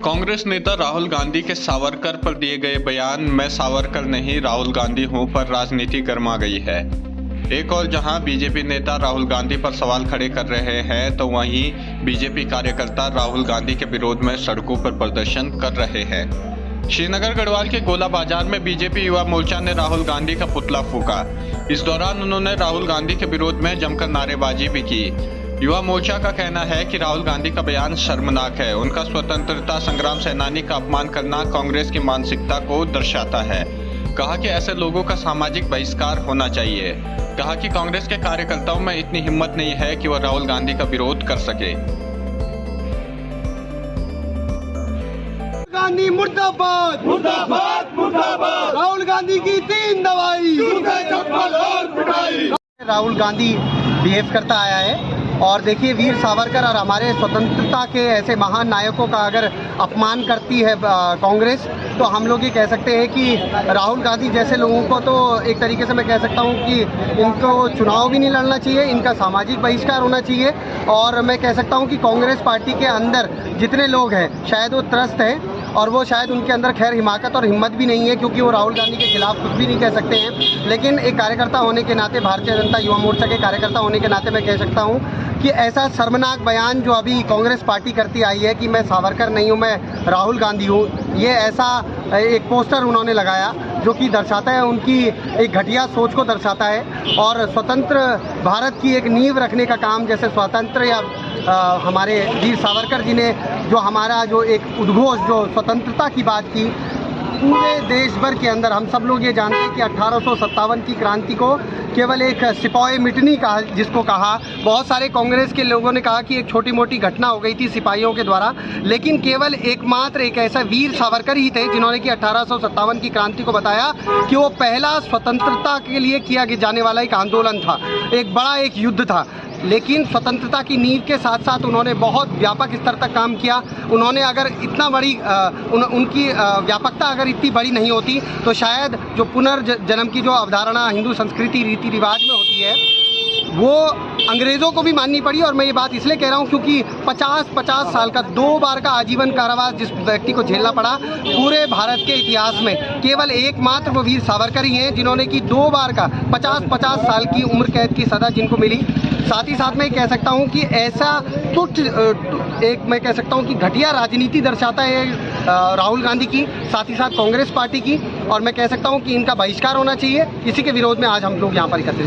कांग्रेस नेता राहुल गांधी के सावरकर पर दिए गए बयान "मैं सावरकर नहीं राहुल गांधी हूं" पर राजनीति गर्मा गई है। एक और जहां बीजेपी नेता राहुल गांधी पर सवाल खड़े कर रहे हैं तो वहीं बीजेपी कार्यकर्ता राहुल गांधी के विरोध में सड़कों पर प्रदर्शन कर रहे हैं। श्रीनगर गढ़वाल के गोला बाजार में बीजेपी युवा मोर्चा ने राहुल गांधी का पुतला फूंका। इस दौरान उन्होंने राहुल गांधी के विरोध में जमकर नारेबाजी भी की। युवा मोर्चा का कहना है कि राहुल गांधी का बयान शर्मनाक है। उनका स्वतंत्रता संग्राम सेनानी का अपमान करना कांग्रेस की मानसिकता को दर्शाता है। कहा कि ऐसे लोगों का सामाजिक बहिष्कार होना चाहिए। कहा कि कांग्रेस के कार्यकर्ताओं में इतनी हिम्मत नहीं है कि वह राहुल गांधी का विरोध कर सके। गांधी मुर्दाबाद मुर्दाबाद मुर्दाबाद। राहुल गांधी की 3 दवाई। राहुल गांधी बिहेव करता आया है और देखिए वीर सावरकर और हमारे स्वतंत्रता के ऐसे महान नायकों का अगर अपमान करती है कांग्रेस, तो हम लोग ये कह सकते हैं कि राहुल गांधी जैसे लोगों को तो एक तरीके से मैं कह सकता हूँ कि इनको चुनाव भी नहीं लड़ना चाहिए, इनका सामाजिक बहिष्कार होना चाहिए। और मैं कह सकता हूँ कि कांग्रेस पार्टी के अंदर जितने लोग हैं शायद वो त्रस्त हैं और वो शायद उनके अंदर खैर हिमाकत और हिम्मत भी नहीं है, क्योंकि वो राहुल गांधी के खिलाफ कुछ भी नहीं कह सकते हैं। लेकिन एक कार्यकर्ता होने के नाते, भारतीय जनता युवा मोर्चा के कार्यकर्ता होने के नाते मैं कह सकता हूँ कि ऐसा शर्मनाक बयान जो अभी कांग्रेस पार्टी करती आई है कि मैं सावरकर नहीं हूँ, मैं राहुल गांधी हूँ, ये ऐसा एक पोस्टर उन्होंने लगाया जो कि दर्शाता है उनकी एक घटिया सोच को दर्शाता है। और स्वतंत्र भारत की एक नींव रखने का काम, जैसे स्वतंत्र या हमारे वीर सावरकर जी ने जो हमारा जो एक उद्घोष जो स्वतंत्रता की बात की, पूरे देश भर के अंदर हम सब लोग ये जानते हैं कि 1857 की क्रांति को केवल एक सिपाही मिटनी का जिसको कहा, बहुत सारे कांग्रेस के लोगों ने कहा कि एक छोटी मोटी घटना हो गई थी सिपाहियों के द्वारा, लेकिन केवल एकमात्र एक ऐसा वीर सावरकर ही थे जिन्होंने कि 1857 की क्रांति को बताया कि वो पहला स्वतंत्रता के लिए किया जाने वाला एक आंदोलन था, एक बड़ा एक युद्ध था। लेकिन स्वतंत्रता की नींव के साथ साथ उन्होंने बहुत व्यापक स्तर तक काम किया। उन्होंने अगर इतना बड़ी उनकी व्यापकता अगर इतनी बड़ी नहीं होती तो शायद जो पुनर्जन्म की जो अवधारणा हिंदू संस्कृति रीति रिवाज में होती है वो अंग्रेज़ों को भी माननी पड़ी। और मैं ये बात इसलिए कह रहा हूँ क्योंकि 50 साल का 2 बार का आजीवन कारावास जिस व्यक्ति को झेलना पड़ा पूरे भारत के इतिहास में, केवल एकमात्र वो वीर सावरकर ही हैं जिन्होंने कि 2 बार का 50 साल की उम्र कैद की सज़ा जिनको मिली। साथ ही साथ मैं कह सकता हूं कि ऐसा एक मैं कह सकता हूं कि घटिया राजनीति दर्शाता है राहुल गांधी की, साथ ही साथ कांग्रेस पार्टी की। और मैं कह सकता हूं कि इनका बहिष्कार होना चाहिए। इसी के विरोध में आज हम लोग यहां पर एकत्रित